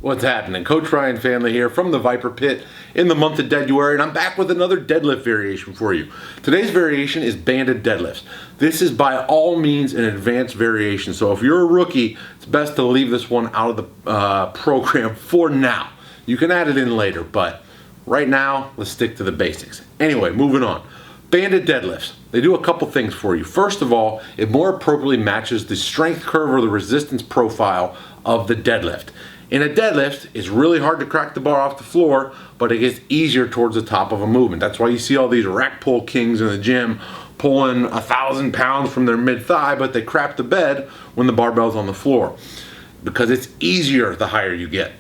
What's happening? Coach Ryan Family here from the Viper Pit in the month of February, and I'm back with another deadlift variation for you. Today's variation is banded deadlifts. This is by all means an advanced variation, so if you're a rookie, it's best to leave this one out of the program for now. You can add it in later, but right now, let's stick to the basics. Anyway, moving on. Banded deadlifts. They do a couple things for you. First of all, it more appropriately matches the strength curve or the resistance profile of the deadlift. In a deadlift, it's really hard to crack the bar off the floor, but it gets easier towards the top of a movement. That's why you see all these rack pull kings in the gym pulling 1,000 pounds from their mid-thigh, but they crap the bed when the barbell's on the floor, because it's easier the higher you get.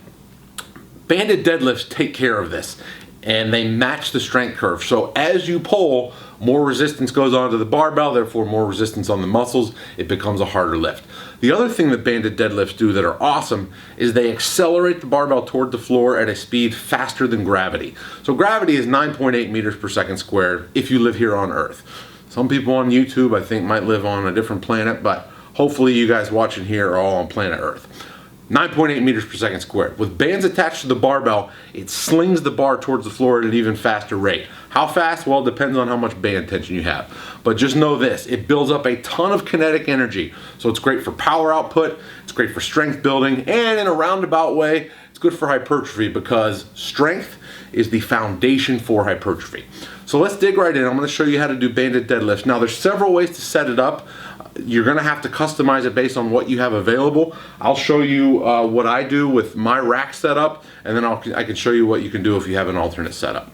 Banded deadlifts take care of this, and they match the strength curve. So as you pull, more resistance goes onto the barbell, therefore more resistance on the muscles. It becomes a harder lift. The other thing that banded deadlifts do that are awesome is they accelerate the barbell toward the floor at a speed faster than gravity. So gravity is 9.8 meters per second squared if you live here on Earth. Some people on YouTube I think might live on a different planet, but hopefully you guys watching here are all on planet Earth. 9.8 meters per second squared. With bands attached to the barbell, it slings the bar towards the floor at an even faster rate. How fast? Well, it depends on how much band tension you have. But just know this, it builds up a ton of kinetic energy. So it's great for power output, it's great for strength building, and in a roundabout way, it's good for hypertrophy because strength is the foundation for hypertrophy. So let's dig right in. I'm going to show you how to do banded deadlifts. Now there's several ways to set it up. You're going to have to customize it based on what you have available. I'll show you what I do with my rack setup, and then I can show you what you can do if you have an alternate setup.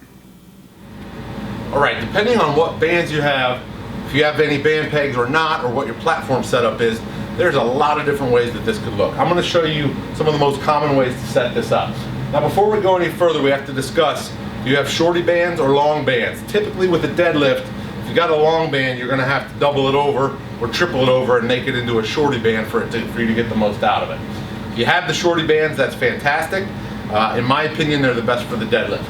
Alright, depending on what bands you have, if you have any band pegs or not, or what your platform setup is, there's a lot of different ways that this could look. I'm going to show you some of the most common ways to set this up. Now before we go any further, we have to discuss, do you have shorty bands or long bands? Typically with a deadlift, if you got a long band, you're going to have to double it over or triple it over and make it into a shorty band for you to get the most out of it. If you have the shorty bands, that's fantastic. In my opinion, they're the best for the deadlift.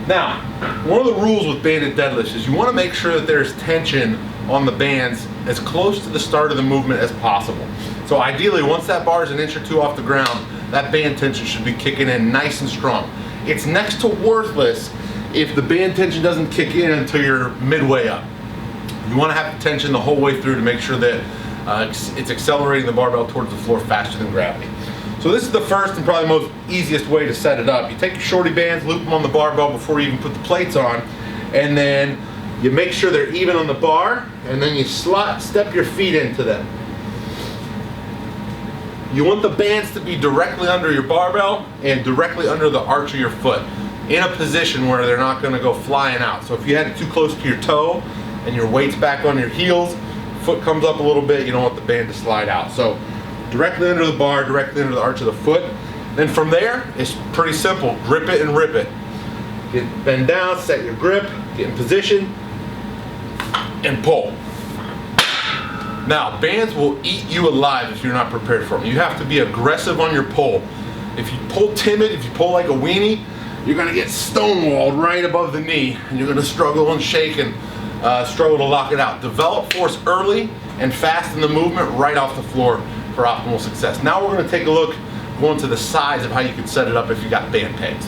Now, one of the rules with banded deadlifts is you want to make sure that there's tension on the bands as close to the start of the movement as possible. So ideally, once that bar is an inch or two off the ground, that band tension should be kicking in nice and strong. It's next to worthless if the band tension doesn't kick in until you're midway up. You want to have the tension the whole way through to make sure that it's accelerating the barbell towards the floor faster than gravity. So this is the first and probably most easiest way to set it up. You take your shorty bands, loop them on the barbell before you even put the plates on, and then you make sure they're even on the bar, and then you step your feet into them. You want the bands to be directly under your barbell and directly under the arch of your foot, in a position where they're not going to go flying out. So if you had it too close to your toe and your weight's back on your heels, foot comes up a little bit, you don't want the band to slide out. So directly under the bar, directly under the arch of the foot. Then from there, it's pretty simple. Grip it and rip it. Bend down, set your grip, get in position, and pull. Now, bands will eat you alive if you're not prepared for them. You have to be aggressive on your pull. If you pull timid, if you pull like a weenie, you're gonna get stonewalled right above the knee, and you're gonna struggle and shake and struggle to lock it out. Develop force early and fast in the movement right off the floor for optimal success. Now we're going to take a look, go into the size of how you can set it up if you got band pegs.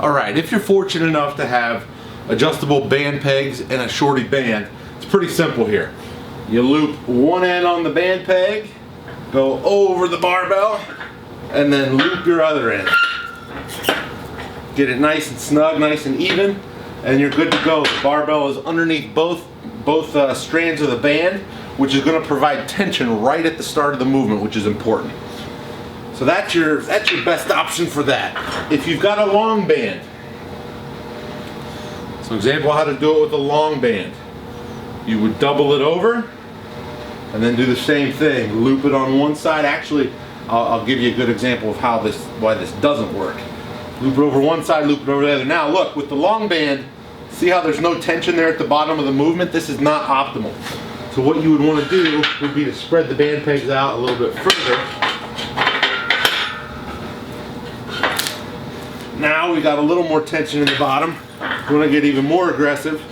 Alright, if you're fortunate enough to have adjustable band pegs and a shorty band, it's pretty simple here. You loop one end on the band peg, go over the barbell, and then loop your other end. Get it nice and snug, nice and even, and you're good to go. The barbell is underneath both strands of the band, which is going to provide tension right at the start of the movement, which is important. So that's your best option for that. If you've got a long band, so example how to do it with a long band. You would double it over and then do the same thing. Loop it on one side. Actually, I'll give you a good example of why this doesn't work. Loop it over one side, loop it over the other. Now look, with the long band, see how there's no tension there at the bottom of the movement? This is not optimal. So what you would want to do would be to spread the band pegs out a little bit further. Now we got a little more tension in the bottom. We want to get even more aggressive.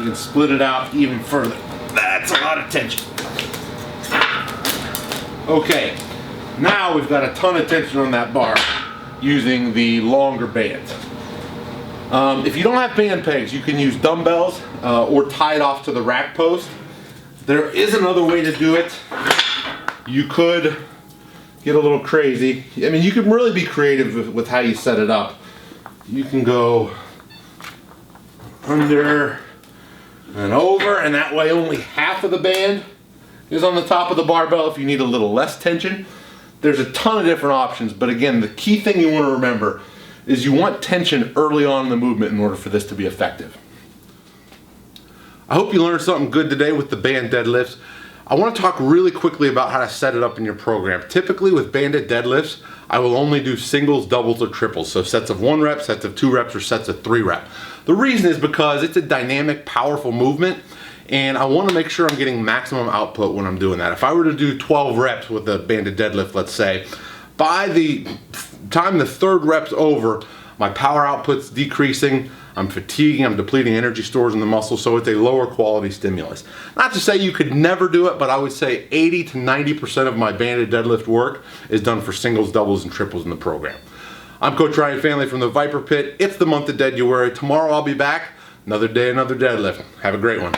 you can split it out even further. That's a lot of tension. Okay, now we've got a ton of tension on that bar using the longer band. If you don't have band pegs, you can use dumbbells or tie it off to the rack post. There is another way to do it. You could get a little crazy. I mean, you can really be creative with how you set it up. You can go under and over, and that way only half of the band is on the top of the barbell if you need a little less tension. There's a ton of different options, but again, the key thing you want to remember is you want tension early on in the movement in order for this to be effective. I hope you learned something good today with the band deadlifts. I want to talk really quickly about how to set it up in your program. Typically with banded deadlifts, I will only do singles, doubles, or triples. So sets of 1 rep, sets of 2 reps, or sets of 3 rep. The reason is because it's a dynamic, powerful movement, and I want to make sure I'm getting maximum output when I'm doing that. If I were to do 12 reps with a banded deadlift, let's say, by the time the 3rd rep's over, my power output's decreasing, I'm fatiguing, I'm depleting energy stores in the muscle, so it's a lower quality stimulus. Not to say you could never do it, but I would say 80 to 90% of my banded deadlift work is done for singles, doubles, and triples in the program. I'm Coach Ryan Family from the Viper Pit. It's the month of Deadlift. Tomorrow I'll be back. Another day, another deadlift. Have a great one.